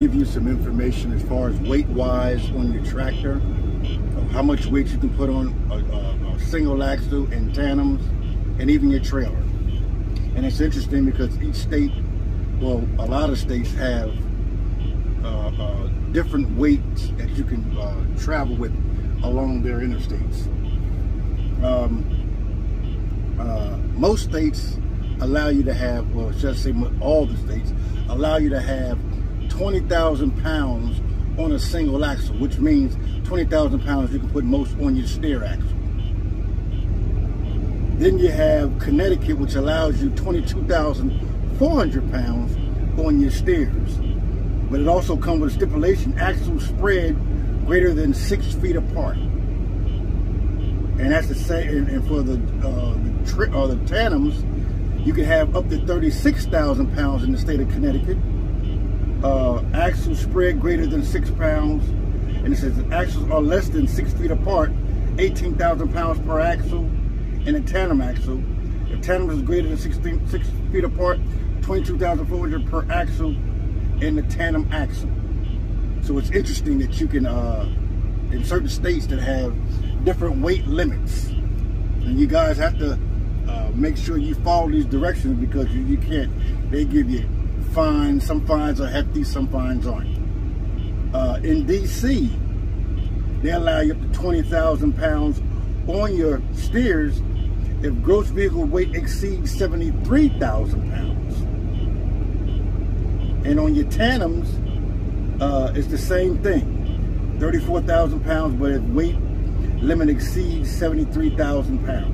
Give you some information as far as weight-wise on your tractor, how much weight you can put on a single axle and tandems, and even your trailer. And it's interesting because each state, well, a lot of states have different weights that you can travel with along their interstates. Most states allow you to have, well, should I say all the states, allow you to have 20,000 pounds on a single axle, which means 20,000 pounds you can put most on your steer axle. Then you have Connecticut, which allows you 22,400 pounds on your steers. But it also comes with a stipulation, axles spread greater than 6 feet apart. And that's the same, and for the tandems, you can have up to 36,000 pounds in the state of Connecticut. Axles spread greater than 6 pounds. And it says axles are less than 6 feet apart, 18,000 pounds per axle in a tandem axle. If tandem is greater than 6 feet apart, 22,400 per axle in the tandem axle. So it's interesting that you can, in certain states that have different weight limits, and you guys have to make sure you follow these directions, because you can't, they give you fines. Some fines are hefty, some fines aren't. In DC, they allow you up to 20,000 pounds on your steers if gross vehicle weight exceeds 73,000 pounds. And on your tandems, it's the same thing, 34,000 pounds, but if weight limit exceeds 73,000 pounds.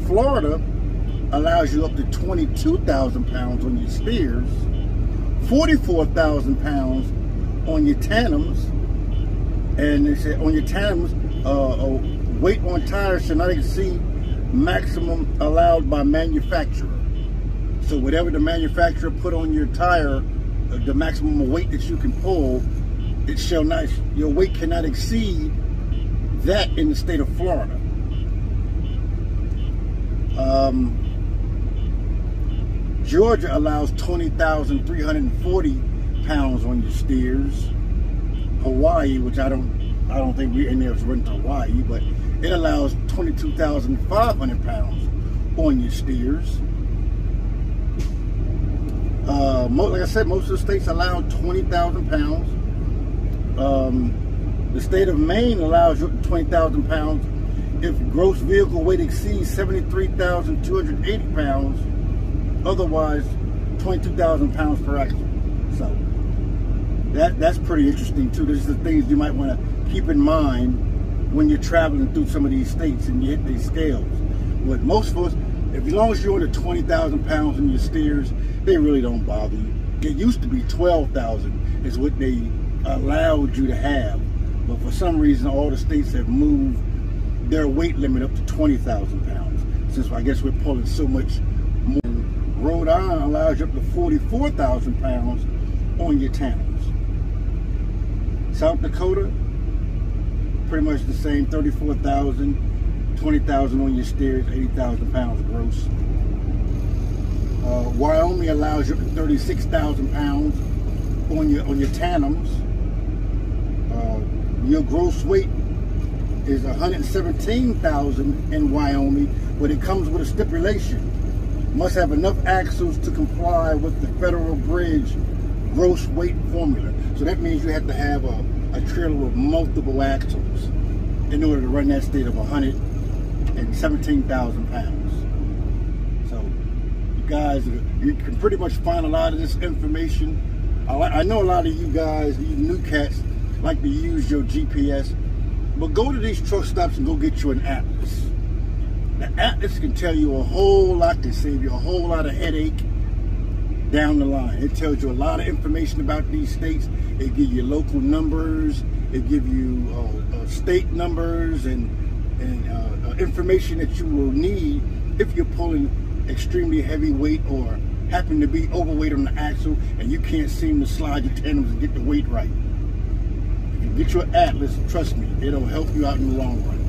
Florida allows you up to 22,000 pounds on your steers, 44,000 pounds on your tandems, and they say on your tandems, weight on tires should not exceed maximum allowed by manufacturer. So whatever the manufacturer put on your tire, the maximum weight that you can pull, it shall not, your weight cannot exceed that in the state of Florida. Georgia allows 20,340 pounds on your steers. Hawaii, which I don't think we're in there to run to Hawaii, but it allows 22,500 pounds on your steers. Like I said, most of the states allow 20,000 pounds. The state of Maine allows you 20,000 pounds if gross vehicle weight exceeds 73,280 pounds. Otherwise, 22,000 pounds per axle. So that's pretty interesting too. These are the things you might want to keep in mind when you're traveling through some of these states and you hit these scales. But most of us, as long as you're under 20,000 pounds in your steers, they really don't bother you. It used to be 12,000 is what they allowed you to have, but for some reason all the states have moved their weight limit up to 20,000 pounds. Since I guess we're pulling so much more. Rhode Island allows you up to 44,000 pounds on your tandems. South Dakota, pretty much the same, 34,000, 20,000 on your steers, 80,000 pounds gross. Wyoming allows you up to 36,000 pounds on your tandems. Your gross weight is 117,000 in Wyoming, but it comes with a stipulation. Must have enough axles to comply with the federal bridge gross weight formula. So that means you have to have a trailer with multiple axles in order to run that state of 117,000 pounds. So you guys, you can pretty much find a lot of this information. I know a lot of you guys, you new cats, like to use your GPS, but go to these truck stops and go get you an atlas. The atlas can tell you a whole lot, to save you a whole lot of headache down the line. It tells you a lot of information about these states. It gives you local numbers. It gives you state numbers and information that you will need if you're pulling extremely heavy weight or happen to be overweight on the axle and you can't seem to slide your tandems and get the weight right. If you get your atlas, trust me, it'll help you out in the long run.